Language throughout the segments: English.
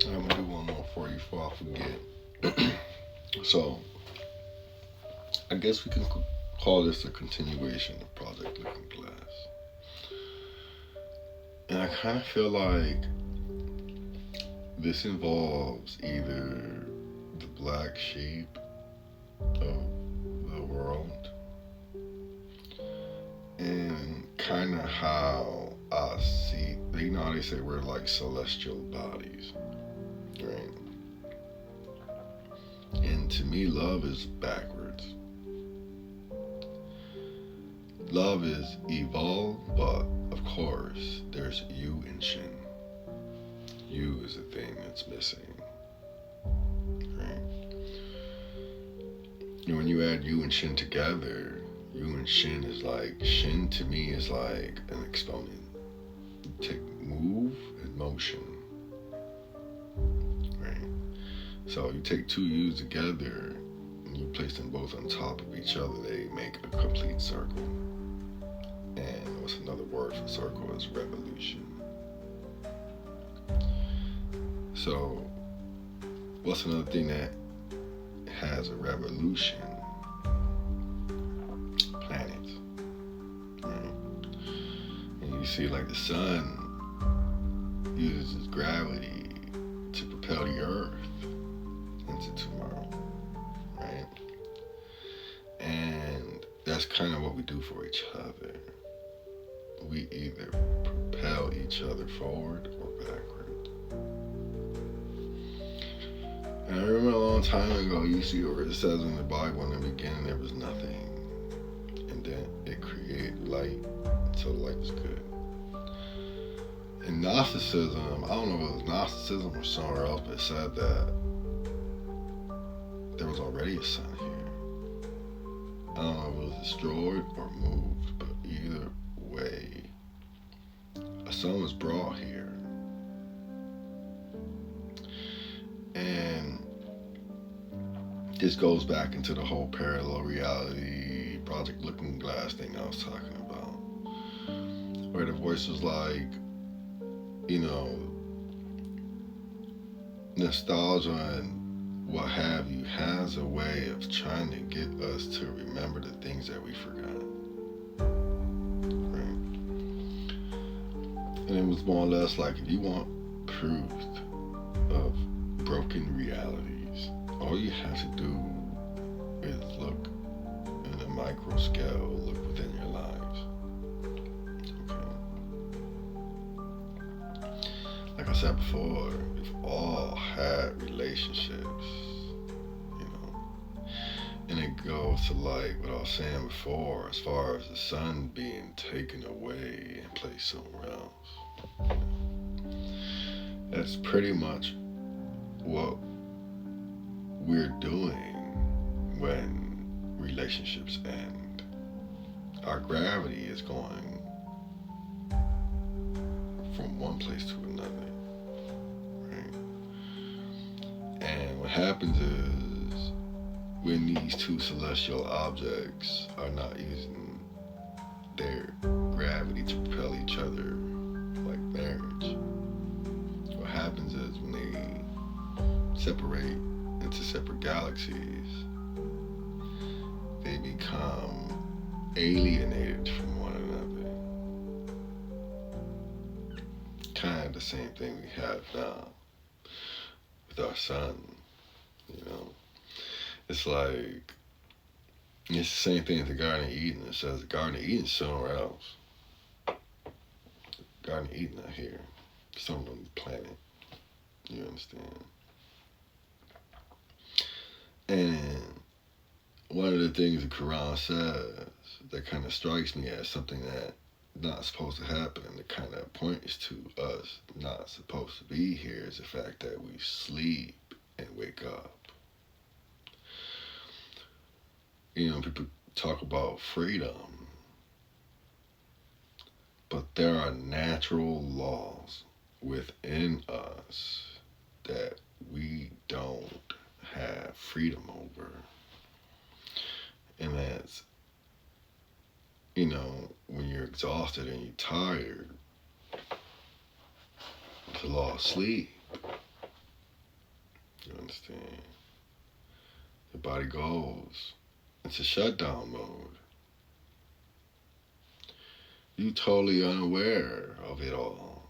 I'm gonna do one more for you before I forget. So, I guess we can call this a continuation of Project Looking Glass. And I kind of feel like this involves either the black sheep of the world and kind of how I see, you know how they say we're like celestial bodies, right? And to me, love is backwards. Love is evolve, but of course, there's you and Shin. You is the thing that's missing, right? And when you add you and Shin together, you and Shin is like, Shin to me is like an exponent. You take move and motion, right? So you take two U's together and you place them both on top of each other, they make a complete circle. And what's another word for circle is revolution. So what's another thing that has a revolution? Planets, right? And you see like the sun uses gravity to propel the earth into tomorrow, right? And that's kind of what we do for each other. We either propel each other forward or backward. And I remember a long time ago, you see where it says in the Bible in the beginning there was nothing, and then it created light, so light was good. In Gnosticism, I don't know if it was Gnosticism or somewhere else, but it said that there was already a sun here. I don't know if it was destroyed or moved, but either way, a sun was brought here. And this goes back into the whole parallel reality, Project Looking Glass thing I was talking about. Where the voice was like, you know, nostalgia and what have you has a way of trying to get us to remember the things that we forgot. Right? And it was more or less like, if you want proof of broken realities, all you have to do is look in a micro scale, look within your lives. Okay. Like I said before, we've all had relationships, you know, and it goes to like what I was saying before, as far as the sun being taken away and placed somewhere else. That's pretty much what we're doing when relationships end. Our gravity is going from one place to another, right? And what happens is when these two celestial objects are not using their gravity to propel each other like marriage, what happens is when they separate into separate galaxies, they become alienated from one another. Kind of the same thing we have now with our sun, you know. It's like, it's the same thing as the Garden of Eden. It says the Garden of Eden is somewhere else. Garden of Eden not here. Somewhere on the planet. You understand? And one of the things the Quran says that kind of strikes me as something that not supposed to happen, and that kind of points to us not supposed to be here, is the fact that we sleep and wake up. You know, people talk about freedom, but there are natural laws within us that we don't have freedom over. And that's, you know, when you're exhausted and you're tired, the law of sleep You understand? Your body goes into shutdown mode. You totally unaware of it all.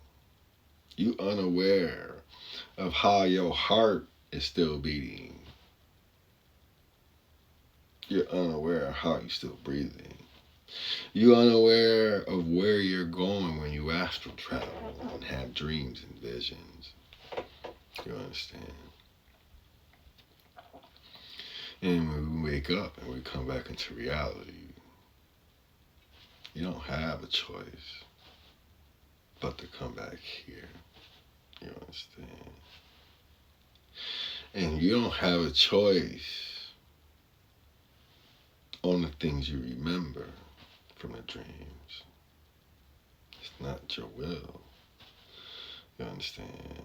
You unaware of how your heart is still beating. You're unaware of how you're still breathing. You're unaware of where you're going when you astral travel and have dreams and visions. You understand? And when we wake up and we come back into reality, you don't have a choice but to come back here. You understand? And you don't have a choice on the things you remember from the dreams. It's not your will. You understand?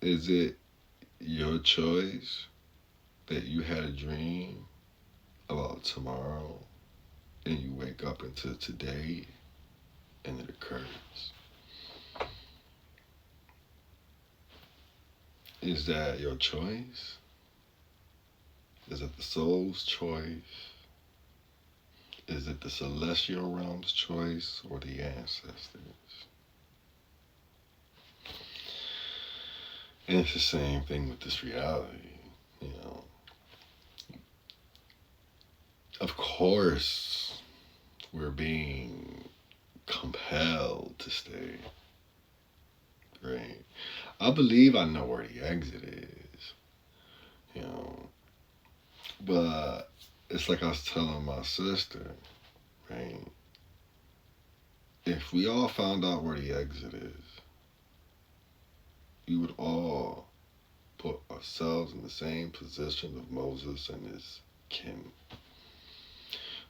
Is it your choice that you had a dream about tomorrow and you wake up into today and it occurs? Is that your choice? Is it the soul's choice? Is it the celestial realm's choice or the ancestors? And it's the same thing with this reality, you know. Of course, we're being compelled to stay, right? I believe I know where the exit is, you know. But it's like I was telling my sister, right? If we all found out where the exit is, we would all put ourselves in the same position of Moses and his kin.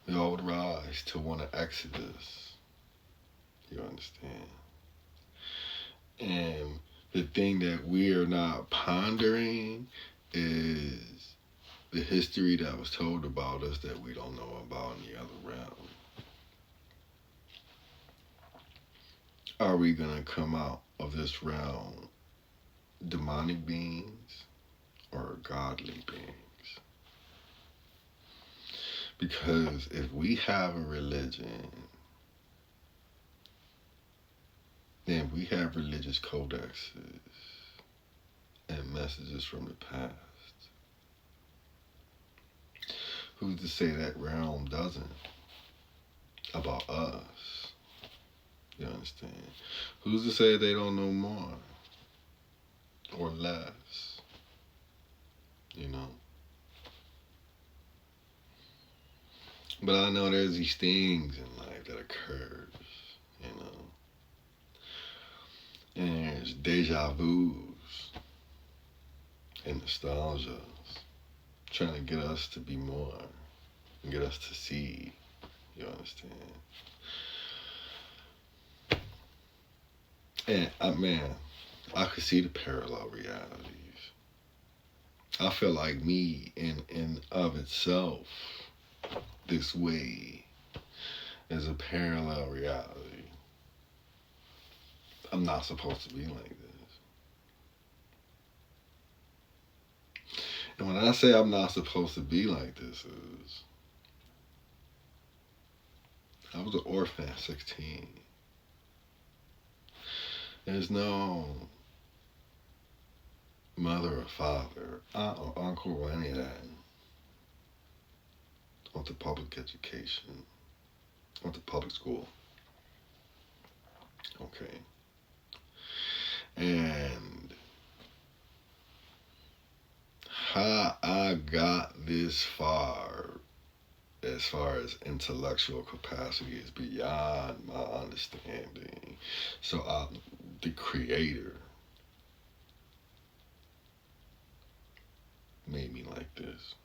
We all would rise to want to exodus. You understand? And the thing that we are not pondering is the history that was told about us that we don't know about in the other realm. Are we going to come out of this realm demonic beings or godly beings? Because if we have a religion, then we have religious codexes and messages from the past. Who's to say that realm doesn't about us? You understand? Who's to say they don't know more or less? You know? But I know there's these things in life that occurs, you know? And there's deja vus and nostalgias trying to get us to be more and get us to see. You understand? And I could see the parallel realities. I feel like me in of itself, this way is a parallel reality. I'm not supposed to be like this. And when I say I'm not supposed to be like this is, I was an orphan at 16. There's no mother or father, aunt or uncle or any of that. I went to public education. I went to public school. Okay. And how I got this far as intellectual capacity is beyond my understanding. So I'm the creator made me like this.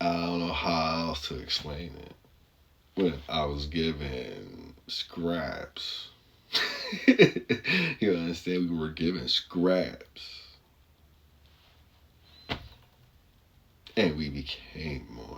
I don't know how else to explain it. When I was given scraps, you understand? We were given scraps. And we became more.